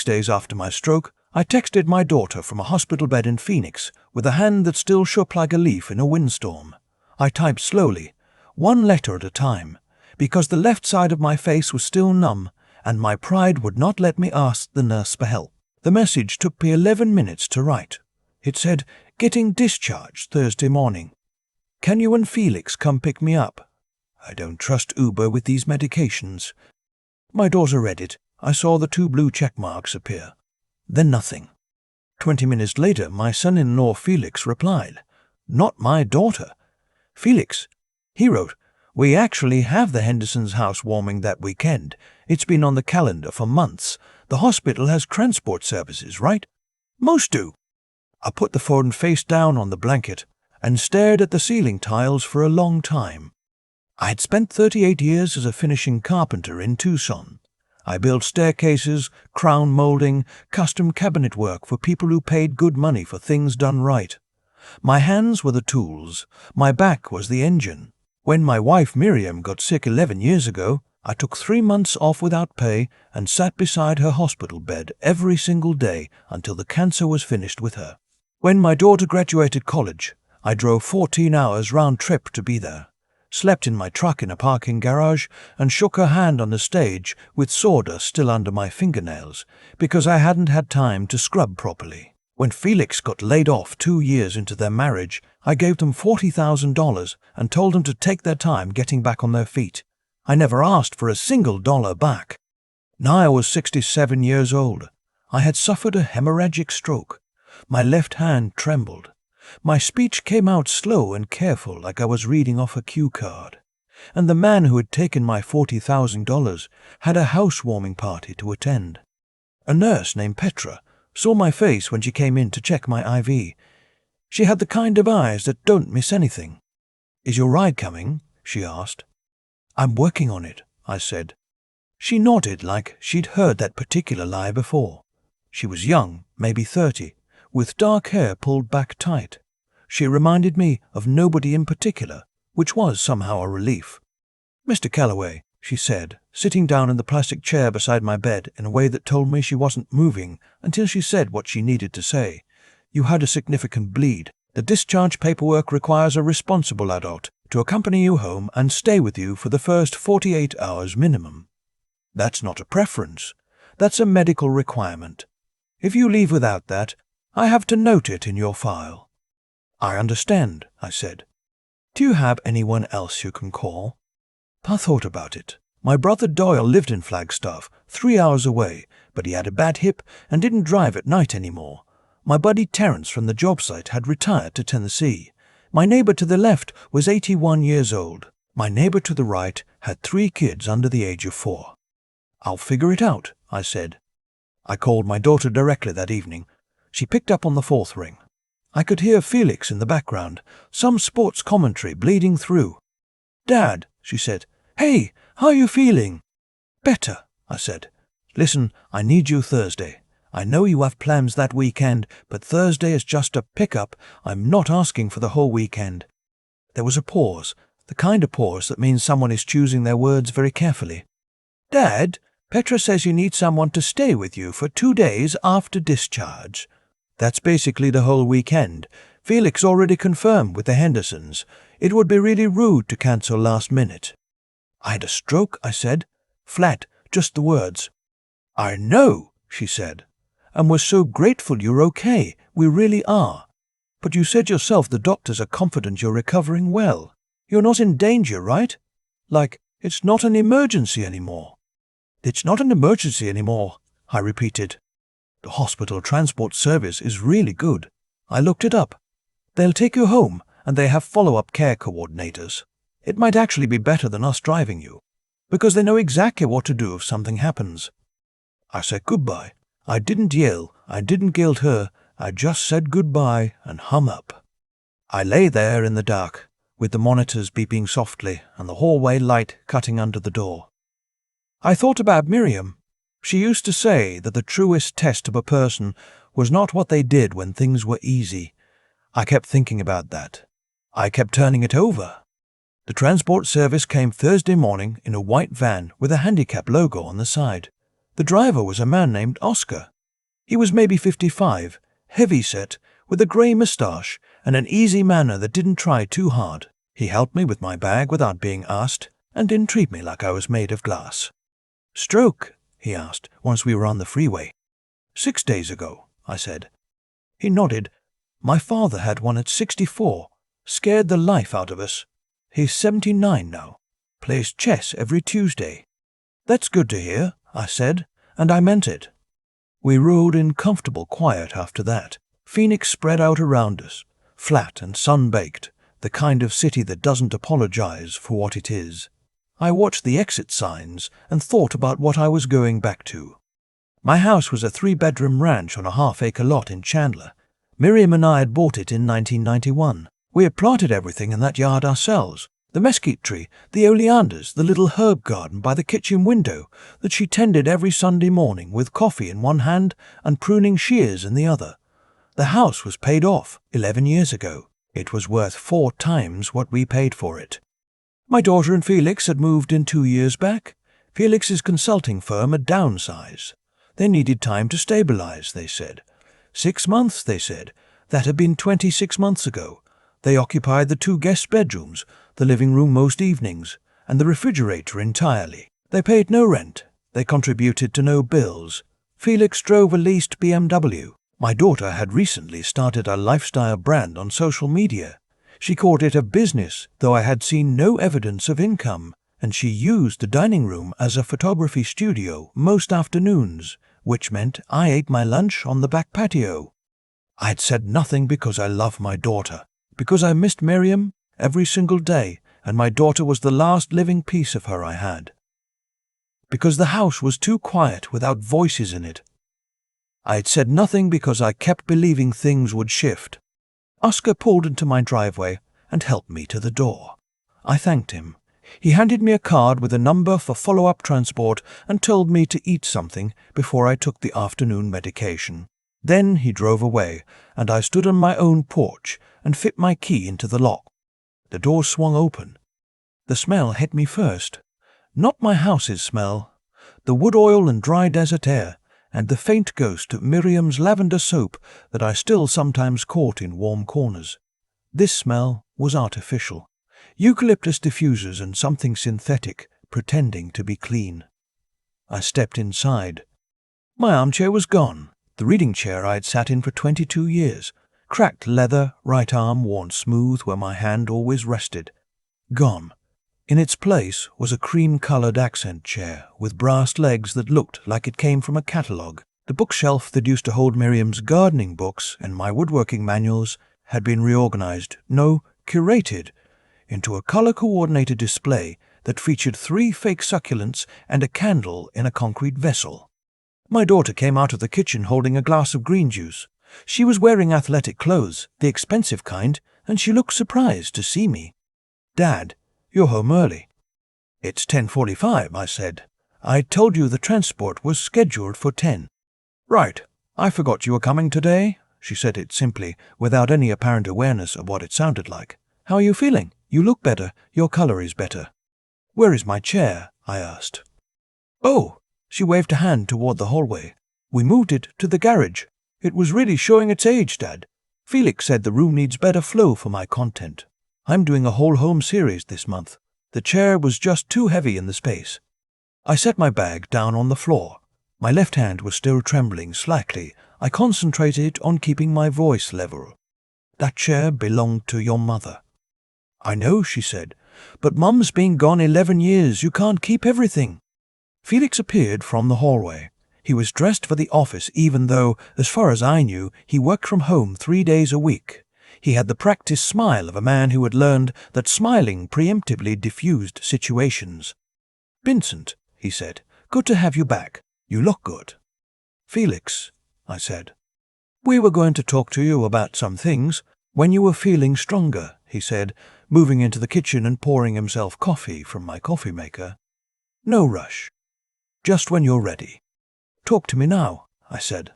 days after my stroke, I texted my daughter from a hospital bed in Phoenix with a hand that still shook like a leaf in a windstorm. I typed slowly, one letter at a time, because the left side of my face was still numb and my pride would not let me ask the nurse for help. The message took me 11 minutes to write. It said, "Getting discharged Thursday morning. Can you and Felix come pick me up? I don't trust Uber with these medications." My daughter read it. I saw the 2 blue check marks appear. Then nothing. 20 minutes later, my son-in-law Felix replied, "Not my daughter." Felix, he wrote, "We actually have the Henderson's housewarming that weekend. It's been on the calendar for months. The hospital has transport services, right?" "Most do." I put the phone face down on the blanket and stared at the ceiling tiles for a long time. I had spent 38 years as a finishing carpenter in Tucson. I built staircases, crown molding, custom cabinet work for people who paid good money for things done right. My hands were the tools. My back was the engine. When my wife Miriam got sick 11 years ago, I took 3 months off without pay and sat beside her hospital bed every single day until the cancer was finished with her. When my daughter graduated college, I drove 14 hours round trip to be there, slept in my truck in a parking garage, and shook her hand on the stage with sawdust still under my fingernails because I hadn't had time to scrub properly. When Felix got laid off 2 years into their marriage, I gave them $40,000 and told them to take their time getting back on their feet. I never asked for a single dollar back. Now I was 67 years old. I had suffered a hemorrhagic stroke. My left hand trembled. My speech came out slow and careful like I was reading off a cue card. And the man who had taken my $40,000 had a housewarming party to attend. A nurse named Petra saw my face when she came in to check my IV. She had the kind of eyes that don't miss anything. "Is your ride coming?" she asked. "I'm working on it," I said. She nodded like she'd heard that particular lie before. She was young, maybe 30, with dark hair pulled back tight. She reminded me of nobody in particular, which was somehow a relief. "Mr. Calloway," she said, sitting down in the plastic chair beside my bed in a way that told me she wasn't moving until she said what she needed to say. "You had a significant bleed. The discharge paperwork requires a responsible adult to accompany you home and stay with you for the first 48 hours minimum. That's not a preference. That's a medical requirement. If you leave without that, I have to note it in your file." "I understand," I said. "Do you have anyone else you can call?" I thought about it. My brother Doyle lived in Flagstaff, 3 hours away, but he had a bad hip and didn't drive at night anymore. My buddy Terence from the job site had retired to Tennessee. My neighbor to the left was 81 years old. My neighbor to the right had 3 kids under the age of 4. "I'll figure it out," I said. I called my daughter directly that evening. She picked up on the 4th ring. I could hear Felix in the background, some sports commentary bleeding through. "Dad," she said. "Hey, how are you feeling?" "Better," I said. "Listen, I need you Thursday. I know you have plans that weekend, but Thursday is just a pickup. I'm not asking for the whole weekend." There was a pause, the kind of pause that means someone is choosing their words very carefully. "Dad, Petra says you need someone to stay with you for 2 days after discharge." "That's basically the whole weekend. Felix already confirmed with the Hendersons. It would be really rude to cancel last minute." "I had a stroke," I said. Flat, just the words. "I know," she said. "And we're so grateful you're okay. We really are. But you said yourself the doctors are confident you're recovering well. You're not in danger, right? Like, it's not an emergency anymore." "It's not an emergency anymore," I repeated. "The hospital transport service is really good. I looked it up. They'll take you home, and they have follow-up care coordinators. It might actually be better than us driving you, because they know exactly what to do if something happens." I said goodbye. I didn't yell, I didn't guilt her, I just said goodbye and hung up. I lay there in the dark, with the monitors beeping softly and the hallway light cutting under the door. I thought about Miriam. She used to say that the truest test of a person was not what they did when things were easy. I kept thinking about that. I kept turning it over. The transport service came Thursday morning in a white van with a handicap logo on the side. The driver was a man named Oscar. He was maybe 55, heavy-set, with a grey moustache and an easy manner that didn't try too hard. He helped me with my bag without being asked, and didn't treat me like I was made of glass. "Stroke?" he asked, once we were on the freeway. 6 days ago, I said. He nodded. My father had one at 64. Scared the life out of us. He's 79 now. Plays chess every Tuesday. "That's good to hear," I said, and I meant it. We rode in comfortable quiet after that. Phoenix spread out around us, flat and sun-baked, the kind of city that doesn't apologize for what it is. I watched the exit signs and thought about what I was going back to. My house was a 3-bedroom ranch on a half-acre lot in Chandler. Miriam and I had bought it in 1991. We had planted everything in that yard ourselves. The mesquite tree, the oleanders, the little herb garden by the kitchen window that she tended every Sunday morning with coffee in one hand and pruning shears in the other. The house was paid off 11 years ago. It was worth 4 times what we paid for it. My daughter and Felix had moved in 2 years back. Felix's consulting firm had downsized. They needed time to stabilize, they said. 6 months, they said. That had been 26 months ago. They occupied the 2 guest bedrooms, the living room most evenings, and the refrigerator entirely. They paid no rent. They contributed to no bills. Felix drove a leased BMW. My daughter had recently started a lifestyle brand on social media. She called it a business, though I had seen no evidence of income, and she used the dining room as a photography studio most afternoons, which meant I ate my lunch on the back patio. I had said nothing because I love my daughter, because I missed Miriam every single day, and my daughter was the last living piece of her I had. Because the house was too quiet without voices in it. I had said nothing because I kept believing things would shift. Oscar pulled into my driveway and helped me to the door. I thanked him. He handed me a card with a number for follow-up transport and told me to eat something before I took the afternoon medication. Then he drove away, and I stood on my own porch and fit my key into the lock. The door swung open. The smell hit me first. Not my house's smell. The wood oil and dry desert air, and the faint ghost of Miriam's lavender soap that I still sometimes caught in warm corners. This smell was artificial. Eucalyptus diffusers and something synthetic, pretending to be clean. I stepped inside. My armchair was gone, the reading chair I had sat in for 22 years, cracked leather, right arm worn smooth where my hand always rested. Gone. In its place was a cream-colored accent chair with brass legs that looked like it came from a catalogue. The bookshelf that used to hold Miriam's gardening books and my woodworking manuals had been reorganized, curated, into a color-coordinated display that featured 3 fake succulents and a candle in a concrete vessel. My daughter came out of the kitchen holding a glass of green juice. She was wearing athletic clothes, the expensive kind, and she looked surprised to see me. "Dad, you're home early." "It's 10:45, I said. "I told you the transport was scheduled for 10. "Right. I forgot you were coming today." She said it simply, without any apparent awareness of what it sounded like. "How are you feeling? You look better. Your color is better." "Where is my chair?" I asked. "Oh," she waved a hand toward the hallway. "We moved it to the garage. It was really showing its age, Dad. Felix said the room needs better flow for my content. I'm doing a whole home series this month. The chair was just too heavy in the space." I set my bag down on the floor. My left hand was still trembling slightly. I concentrated on keeping my voice level. "That chair belonged to your mother." "I know," she said, "but Mum's been gone 11 years. You can't keep everything." Felix appeared from the hallway. He was dressed for the office even though, as far as I knew, he worked from home 3 days a week. He had the practiced smile of a man who had learned that smiling preemptively diffused situations. "Vincent," he said, "good to have you back. You look good." "Felix," I said. "We were going to talk to you about some things when you were feeling stronger," he said, moving into the kitchen and pouring himself coffee from my coffee maker. "No rush. Just when you're ready." "Talk to me now," I said.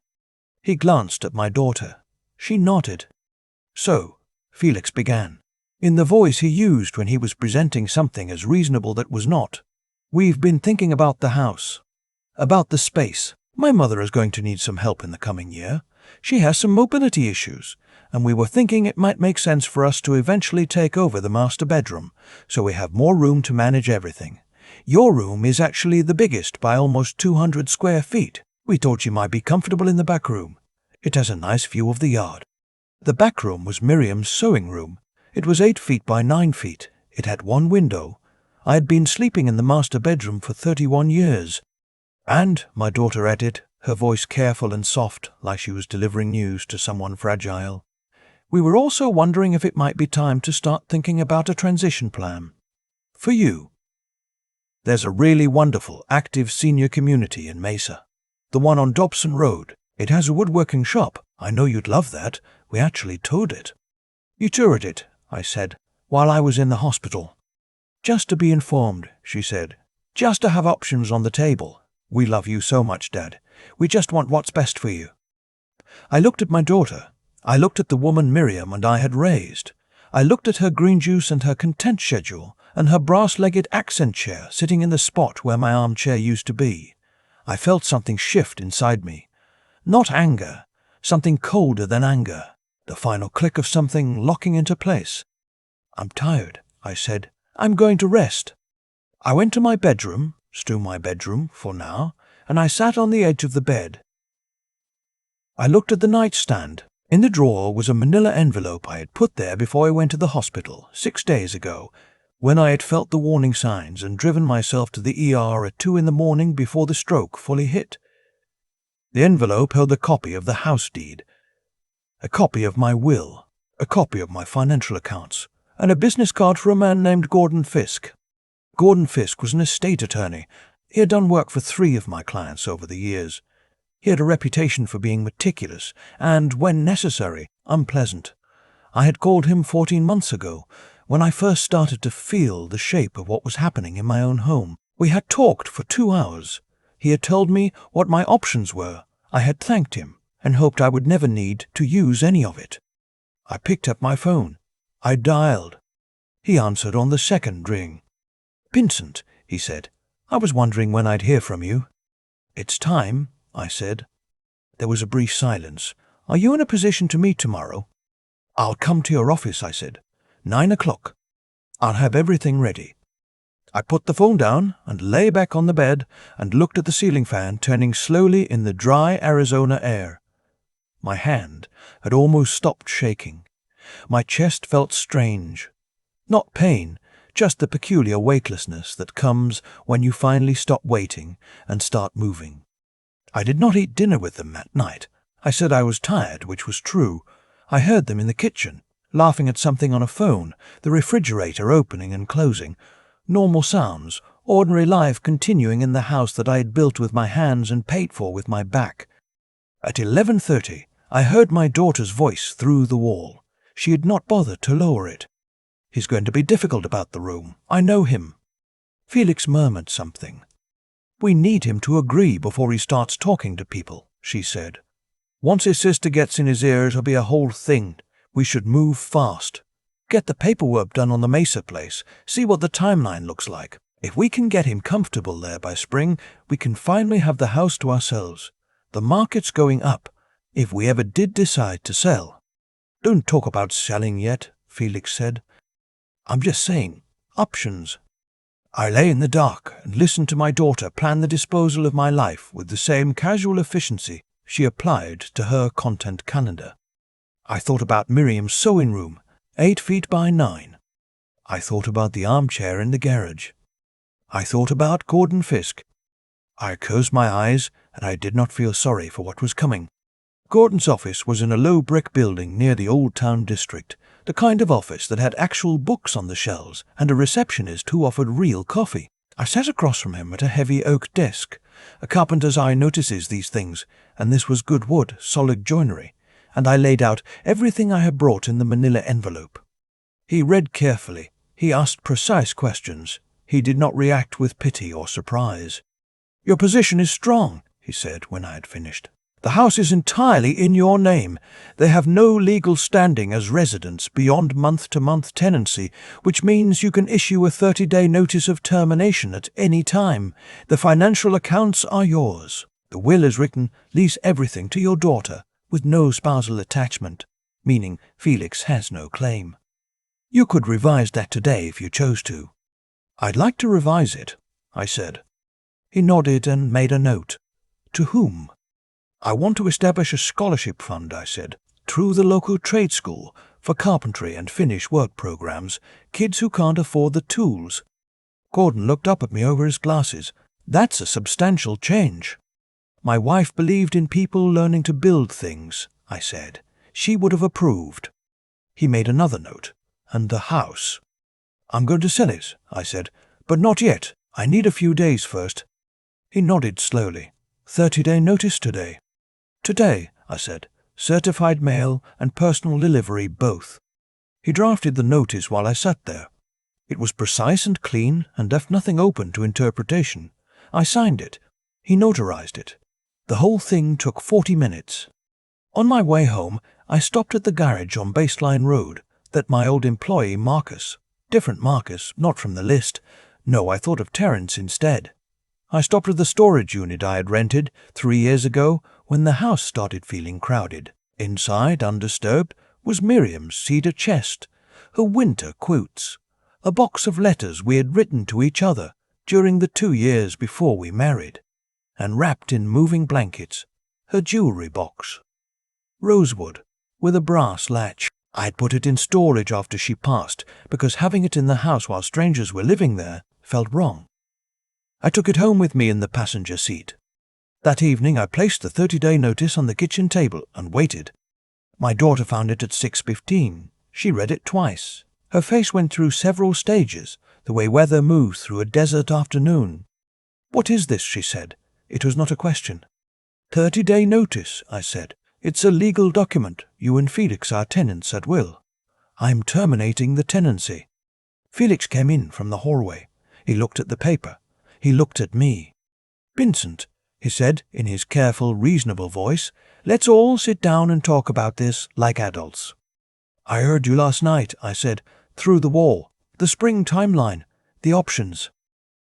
He glanced at my daughter. She nodded. "So," Felix began, in the voice he used when he was presenting something as reasonable that was not, "we've been thinking about the house, about the space. My mother is going to need some help in the coming year. She has some mobility issues, and we were thinking it might make sense for us to eventually take over the master bedroom, so we have more room to manage everything. Your room is actually the biggest by almost 200 square feet. We thought you might be comfortable in the back room. It has a nice view of the yard. The back room was Miriam's sewing room. It was 8 feet by 9 feet. It had one window. I had been sleeping in the master bedroom for 31 years. And, my daughter added, her voice careful and soft, like she was delivering news to someone fragile, we were also wondering if it might be time to start thinking about a transition plan. For you. There's a really wonderful, active senior community in Mesa. The one on Dobson Road. It has a woodworking shop. I know you'd love that. We actually toured it. You toured it, I said, while I was in the hospital. Just to be informed, she said. Just to have options on the table. We love you so much, Dad. We just want what's best for you. I looked at my daughter. I looked at the woman Miriam and I had raised. I looked at her green juice and her content schedule and her brass-legged accent chair sitting in the spot where my armchair used to be. I felt something shift inside me. Not anger, something colder than anger. The final click of something locking into place. I'm tired, I said. I'm going to rest. I went to my bedroom, still my bedroom for now, and I sat on the edge of the bed. I looked at the nightstand. In the drawer was a manila envelope I had put there before I went to the hospital 6 days ago, when I had felt the warning signs and driven myself to the ER at 2 a.m. before the stroke fully hit. The envelope held a copy of the house deed, a copy of my will, a copy of my financial accounts, and a business card for a man named Gordon Fisk. Gordon Fisk was an estate attorney. He had done work for 3 of my clients over the years. He had a reputation for being meticulous and, when necessary, unpleasant. I had called him 14 months ago, when I first started to feel the shape of what was happening in my own home. We had talked for 2 hours. He had told me what my options were. I had thanked him and hoped I would never need to use any of it. I picked up my phone. I dialed. He answered on the second ring. Vincent, he said, I was wondering when I'd hear from you. It's time, I said. There was a brief silence. Are you in a position to meet tomorrow? I'll come to your office, I said. 9 o'clock. I'll have everything ready. I put the phone down and lay back on the bed and looked at the ceiling fan turning slowly in the dry Arizona air. My hand had almost stopped shaking. My chest felt strange. Not pain, just the peculiar weightlessness that comes when you finally stop waiting and start moving. I did not eat dinner with them that night. I said I was tired, which was true. I heard them in the kitchen, laughing at something on a phone, the refrigerator opening and closing. Normal sounds, ordinary life continuing in the house that I had built with my hands and paid for with my back. At 11:30, I heard my daughter's voice through the wall. She had not bothered to lower it. He's going to be difficult about the room. I know him. Felix murmured something. We need him to agree before he starts talking to people, she said. Once his sister gets in his ear, it'll be a whole thing. We should move fast. Get the paperwork done on the Mesa place. See what the timeline looks like. If we can get him comfortable there by spring, we can finally have the house to ourselves. The market's going up, if we ever did decide to sell. Don't talk about selling yet, Felix said. I'm just saying, options. I lay in the dark and listened to my daughter plan the disposal of my life with the same casual efficiency she applied to her content calendar. I thought about Miriam's sewing room, 8 feet by 9. I thought about the armchair in the garage. I thought about Gordon Fisk. I closed my eyes and I did not feel sorry for what was coming. Gordon's office was in a low brick building near the Old Town district, the kind of office that had actual books on the shelves and a receptionist who offered real coffee. I sat across from him at a heavy oak desk. A carpenter's eye notices these things, and this was good wood, solid joinery, and I laid out everything I had brought in the manila envelope. He read carefully. He asked precise questions. He did not react with pity or surprise. Your position is strong, he said when I had finished. The house is entirely in your name. They have no legal standing as residents beyond month-to-month tenancy, which means you can issue a 30-day notice of termination at any time. The financial accounts are yours. The will is written, lease everything to your daughter, with no spousal attachment, meaning Felix has no claim. You could revise that today if you chose to. I'd like to revise it, I said. He nodded and made a note. To whom? I want to establish a scholarship fund, I said, through the local trade school for carpentry and finish work programs, kids who can't afford the tools. Gordon looked up at me over his glasses. That's a substantial change. My wife believed in people learning to build things, I said. She would have approved. He made another note. And the house. I'm going to sell it, I said, but not yet. I need a few days first. He nodded slowly. 30-day notice today. Today, I said. Certified mail and personal delivery both. He drafted the notice while I sat there. It was precise and clean and left nothing open to interpretation. I signed it. He notarized it. The whole thing took 40 minutes. On my way home, I stopped at the garage on Baseline Road that my old employee Marcus. Different Marcus, not from the list. No, I thought of Terence instead. I stopped at the storage unit I had rented 3 years ago when the house started feeling crowded. Inside, undisturbed, was Miriam's cedar chest, her winter quotes, a box of letters we had written to each other during the 2 years before we married, and wrapped in moving blankets, her jewelry box. Rosewood, with a brass latch. I'd put it in storage after she passed, because having it in the house while strangers were living there felt wrong. I took it home with me in the passenger seat. That evening I placed the 30-day notice on the kitchen table and waited. My daughter found it at 6:15. She read it twice. Her face went through several stages, the way weather moves through a desert afternoon. What is this? She said. It was not a question. 30-day notice, I said. It's a legal document. You and Felix are tenants at will. I'm terminating the tenancy. Felix came in from the hallway. He looked at the paper. He looked at me. Vincent, he said in his careful, reasonable voice, let's all sit down and talk about this like adults. I heard you last night, I said, through the wall, the spring timeline, the options.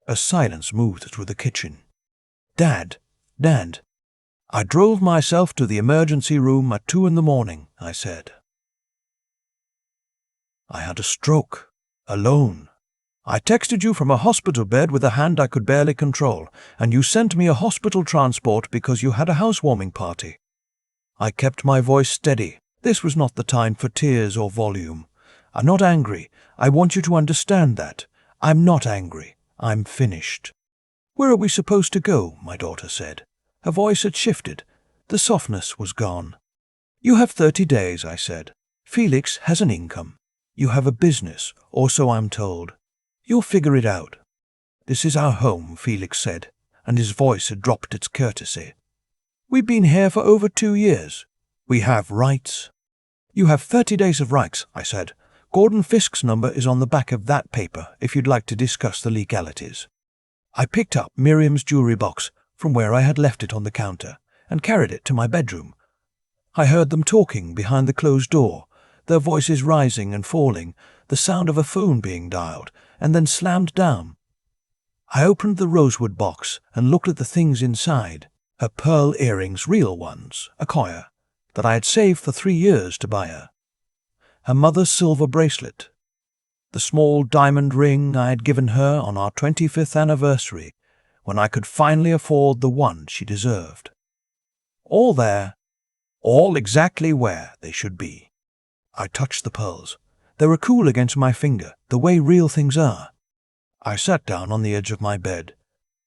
A silence moved through the kitchen. Dad. I drove myself to the emergency room at 2 a.m, I said. I had a stroke. Alone. I texted you from a hospital bed with a hand I could barely control, and you sent me a hospital transport because you had a housewarming party. I kept my voice steady. This was not the time for tears or volume. I'm not angry. I want you to understand that. I'm not angry. I'm finished. Where are we supposed to go? My daughter said. Her voice had shifted. The softness was gone. You have 30 days, I said. Felix has an income. You have a business, or so I'm told. You'll figure it out. This is our home, Felix said, and his voice had dropped its courtesy. We've been here for over 2 years. We have rights. You have 30 days of rights, I said. Gordon Fisk's number is on the back of that paper if you'd like to discuss the legalities. I picked up Miriam's jewelry box from where I had left it on the counter and carried it to my bedroom. I heard them talking behind the closed door, their voices rising and falling, the sound of a phone being dialed, and then slammed down. I opened the rosewood box and looked at the things inside. Her pearl earrings, real ones, a Koya, that I had saved for 3 years to buy her. Her mother's silver bracelet. The small diamond ring I had given her on our 25th anniversary, when I could finally afford the one she deserved. All there, all exactly where they should be. I touched the pearls. They were cool against my finger, the way real things are. I sat down on the edge of my bed.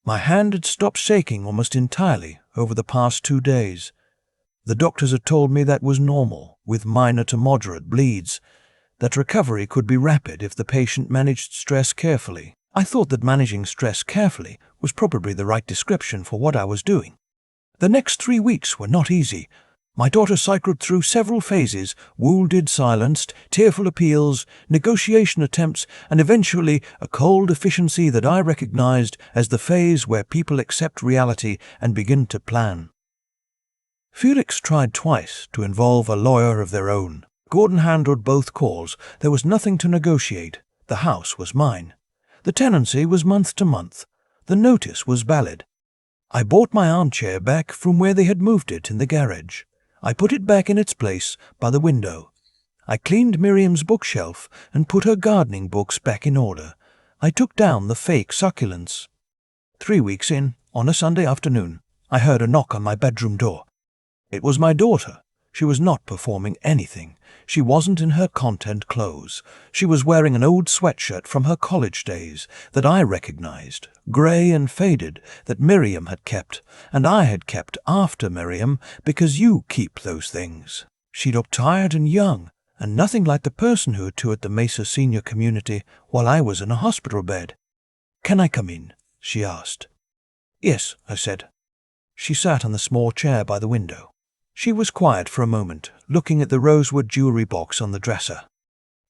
My hand had stopped shaking almost entirely over the past 2 days. The doctors had told me that was normal, with minor to moderate bleeds, that recovery could be rapid if the patient managed stress carefully. I thought that managing stress carefully was probably the right description for what I was doing. The next 3 weeks were not easy. My daughter cycled through several phases, wounded, silenced, tearful appeals, negotiation attempts, and eventually a cold efficiency that I recognized as the phase where people accept reality and begin to plan. Felix tried twice to involve a lawyer of their own. Gordon handled both calls. There was nothing to negotiate. The house was mine. The tenancy was month to month. The notice was valid. I brought my armchair back from where they had moved it in the garage. I put it back in its place by the window. I cleaned Miriam's bookshelf and put her gardening books back in order. I took down the fake succulents. 3 weeks in, on a Sunday afternoon, I heard a knock on my bedroom door. It was my daughter. She was not performing anything. She wasn't in her content clothes. She was wearing an old sweatshirt from her college days that I recognized, grey and faded, that Miriam had kept, and I had kept after Miriam because you keep those things. She looked tired and young, and nothing like the person who had toured the Mesa senior community while I was in a hospital bed. "Can I come in?" she asked. "Yes," I said. She sat on the small chair by the window. She was quiet for a moment, looking at the rosewood jewelry box on the dresser.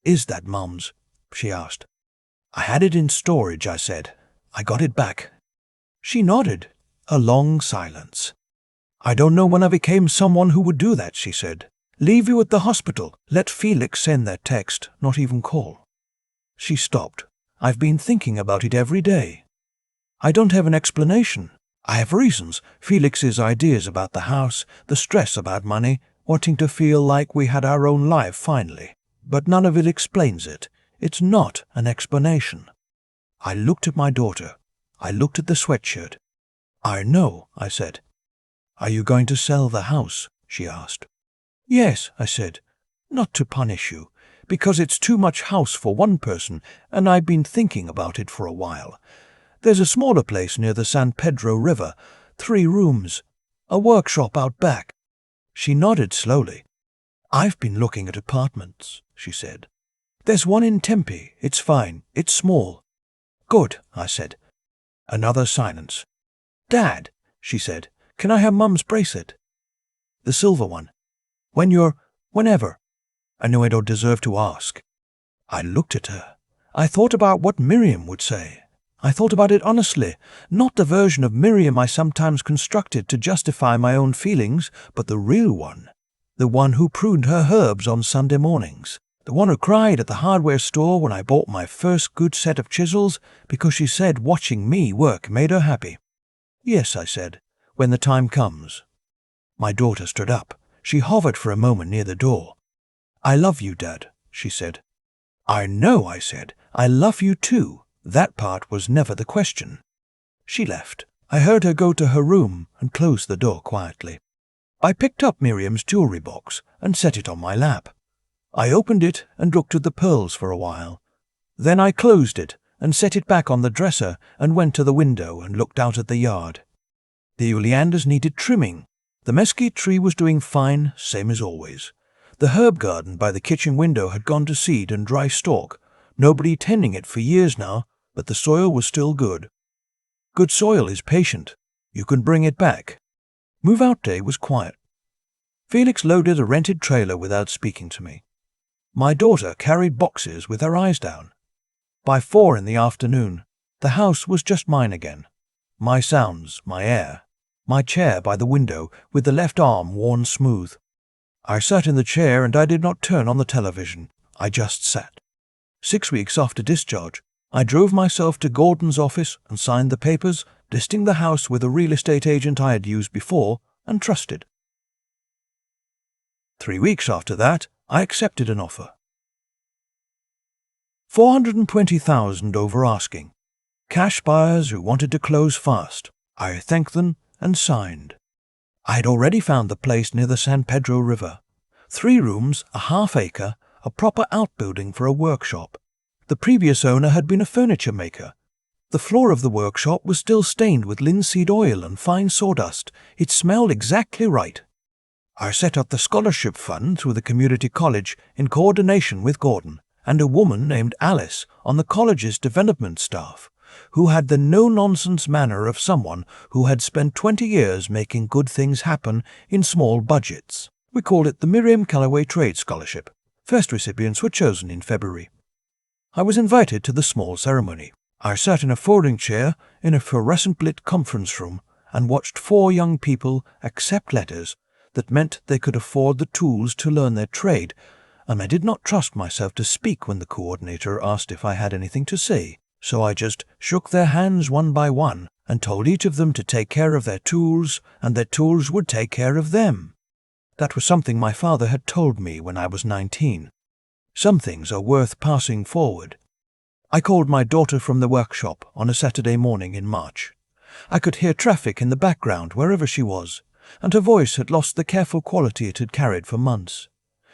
"Is that Mum's?" she asked. "I had it in storage," I said. "I got it back." She nodded. A long silence. "I don't know when I became someone who would do that," she said. "Leave you at the hospital. Let Felix send that text, not even call." She stopped. "I've been thinking about it every day. I don't have an explanation. I have reasons. Felix's ideas about the house, the stress about money, wanting to feel like we had our own life finally. But none of it explains it. It's not an explanation." I looked at my daughter. I looked at the sweatshirt. "I know," I said. "Are you going to sell the house?" she asked. "Yes," I said. "Not to punish you, because it's too much house for one person, and I've been thinking about it for a while. There's a smaller place near the San Pedro River, 3 rooms, a workshop out back." She nodded slowly. "I've been looking at apartments," she said. "There's one in Tempe. It's fine. It's small." "Good," I said. Another silence. "Dad," she said, "can I have Mum's bracelet?" "The silver one." Whenever. I knew I don't deserve to ask. I looked at her. I thought about what Miriam would say. I thought about it honestly, not the version of Miriam I sometimes constructed to justify my own feelings, but the real one. The one who pruned her herbs on Sunday mornings. The one who cried at the hardware store when I bought my first good set of chisels because she said watching me work made her happy. "Yes," I said, "when the time comes." My daughter stood up. She hovered for a moment near the door. "I love you, Dad," she said. "I know," I said. "I love you too. That part was never the question." She left. I heard her go to her room and close the door quietly. I picked up Miriam's jewelry box and set it on my lap. I opened it and looked at the pearls for a while. Then I closed it and set it back on the dresser and went to the window and looked out at the yard. The oleanders needed trimming. The mesquite tree was doing fine, same as always. The herb garden by the kitchen window had gone to seed and dry stalk. Nobody tending it for years now, but the soil was still good. Good soil is patient. You can bring it back. Move-out day was quiet. Felix loaded a rented trailer without speaking to me. My daughter carried boxes with her eyes down. By 4 in the afternoon, the house was just mine again. My sounds, my air, my chair by the window with the left arm worn smooth. I sat in the chair and I did not turn on the television. I just sat. 6 weeks after discharge, I drove myself to Gordon's office and signed the papers, listing the house with a real estate agent I had used before and trusted. 3 weeks after that, I accepted an offer. $420,000 over asking. Cash buyers who wanted to close fast. I thanked them and signed. I had already found the place near the San Pedro River. 3 rooms, a half-acre, a proper outbuilding for a workshop. The previous owner had been a furniture maker. The floor of the workshop was still stained with linseed oil and fine sawdust. It smelled exactly right. I set up the scholarship fund through the community college in coordination with Gordon and a woman named Alice on the college's development staff, who had the no-nonsense manner of someone who had spent 20 years making good things happen in small budgets. We called it the Miriam Callaway Trade Scholarship. First recipients were chosen in February. I was invited to the small ceremony. I sat in a folding chair in a fluorescent-lit conference room and watched 4 young people accept letters that meant they could afford the tools to learn their trade, and I did not trust myself to speak when the coordinator asked if I had anything to say, so I just shook their hands one by one and told each of them to take care of their tools, and their tools would take care of them. That was something my father had told me when I was 19. Some things are worth passing forward. I called my daughter from the workshop on a Saturday morning in March. I could hear traffic in the background wherever she was, and her voice had lost the careful quality it had carried for months.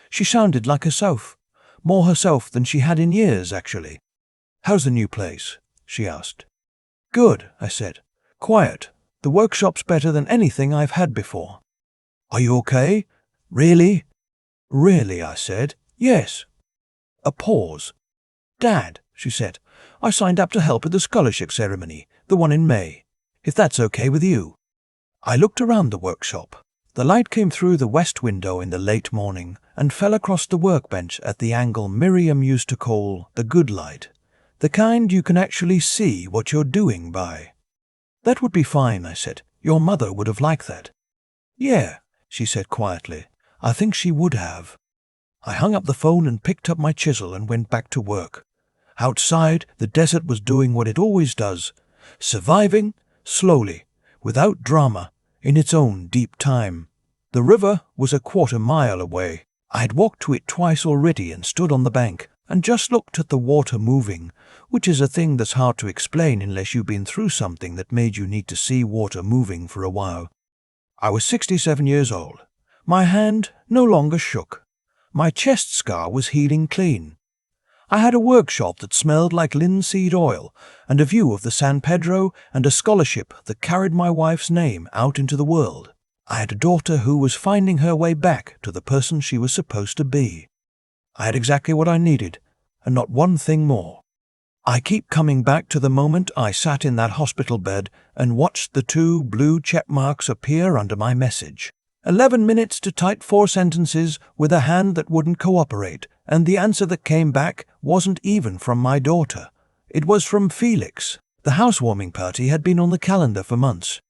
She sounded like herself, more herself than she had in years, actually. "How's the new place?" she asked. "Good," I said. "Quiet. The workshop's better than anything I've had before." "Are you okay? Really?" "Really," I said. "Yes." A pause. "Dad," she said, "I signed up to help at the scholarship ceremony, the one in May, if that's okay with you." I looked around the workshop. The light came through the west window in the late morning and fell across the workbench at the angle Miriam used to call the good light, the kind you can actually see what you're doing by. "That would be fine," I said. "Your mother would have liked that." "Yeah," she said quietly. "I think she would have." I hung up the phone and picked up my chisel and went back to work. Outside, the desert was doing what it always does, surviving slowly, without drama, in its own deep time. The river was a quarter-mile away. I had walked to it twice already and stood on the bank and just looked at the water moving, which is a thing that's hard to explain unless you've been through something that made you need to see water moving for a while. I was 67 years old. My hand no longer shook. My chest scar was healing clean. I had a workshop that smelled like linseed oil, and a view of the San Pedro, and a scholarship that carried my wife's name out into the world. I had a daughter who was finding her way back to the person she was supposed to be. I had exactly what I needed, and not one thing more. I keep coming back to the moment I sat in that hospital bed and watched the 2 blue check marks appear under my message. 11 minutes to type 4 sentences with a hand that wouldn't cooperate, and the answer that came back wasn't even from my daughter. It was from Felix. The housewarming party had been on the calendar for months.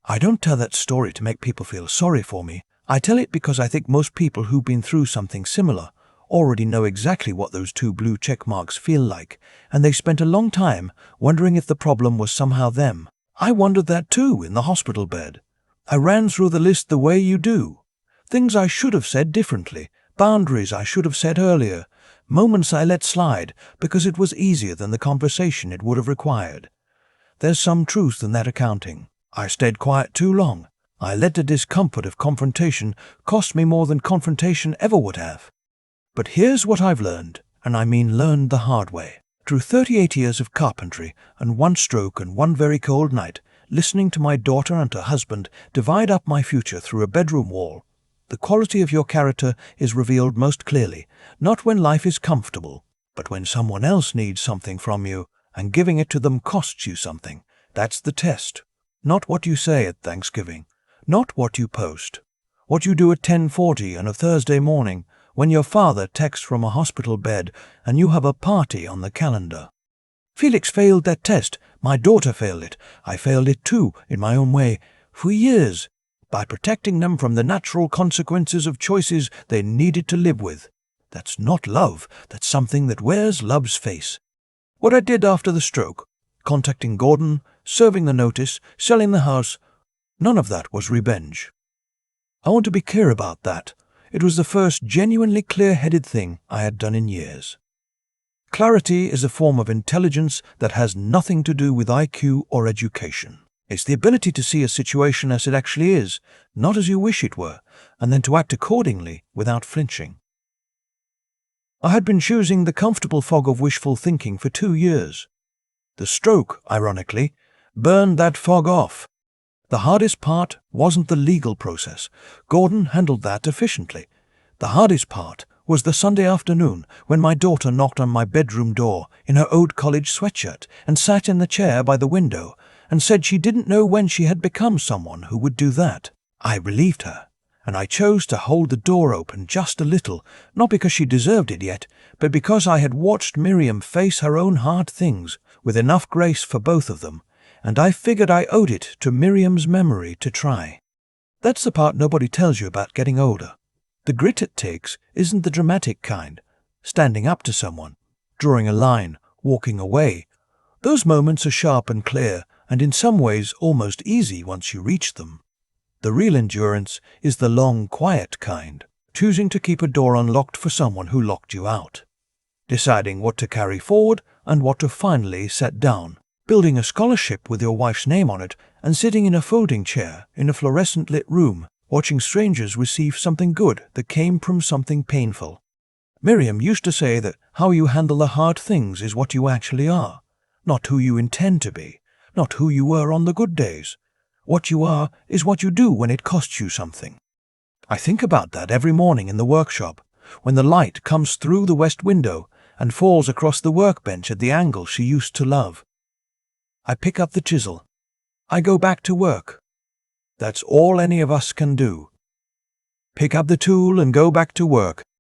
I don't tell that story to make people feel sorry for me. I tell it because I think most people who've been through something similar already know exactly what those 2 blue check marks feel like, and they spent a long time wondering if the problem was somehow them. I wondered that too in the hospital bed. I ran through the list the way you do. Things I should have said differently, boundaries I should have set earlier, moments I let slide because it was easier than the conversation it would have required. There's some truth in that accounting. I stayed quiet too long. I let the discomfort of confrontation cost me more than confrontation ever would have. But here's what I've learned, and I mean learned the hard way. Through 38 years of carpentry and 1 stroke and 1 very cold night, listening to my daughter and her husband divide up my future through a bedroom wall, the quality of your character is revealed most clearly, not when life is comfortable, but when someone else needs something from you, and giving it to them costs you something. That's the test. Not what you say at Thanksgiving, not what you post, what you do at 10:40 on a Thursday morning when your father texts from a hospital bed and you have a party on the calendar. Felix failed that test. My daughter failed it. I failed it too, in my own way, for years, by protecting them from the natural consequences of choices they needed to live with. That's not love. That's something that wears love's face. What I did after the stroke, contacting Gordon, serving the notice, selling the house, none of that was revenge. I want to be clear about that. It was the first genuinely clear-headed thing I had done in years. Clarity is a form of intelligence that has nothing to do with IQ or education. It's the ability to see a situation as it actually is, not as you wish it were, and then to act accordingly without flinching. I had been choosing the comfortable fog of wishful thinking for 2 years. The stroke, ironically, burned that fog off. The hardest part wasn't the legal process. Gordon handled that efficiently. The hardest part was the Sunday afternoon when my daughter knocked on my bedroom door in her old college sweatshirt and sat in the chair by the window and said she didn't know when she had become someone who would do that. I relieved her, and I chose to hold the door open just a little, not because she deserved it yet, but because I had watched Miriam face her own hard things with enough grace for both of them, and I figured I owed it to Miriam's memory to try. That's the part nobody tells you about getting older. The grit it takes isn't the dramatic kind, standing up to someone, drawing a line, walking away. Those moments are sharp and clear, and in some ways almost easy once you reach them. The real endurance is the long, quiet kind, choosing to keep a door unlocked for someone who locked you out, deciding what to carry forward and what to finally set down, building a scholarship with your wife's name on it, and sitting in a folding chair in a fluorescent lit room, watching strangers receive something good that came from something painful. Miriam used to say that how you handle the hard things is what you actually are, not who you intend to be, not who you were on the good days. What you are is what you do when it costs you something. I think about that every morning in the workshop, when the light comes through the west window and falls across the workbench at the angle she used to love. I pick up the chisel. I go back to work. That's all any of us can do. Pick up the tool and go back to work.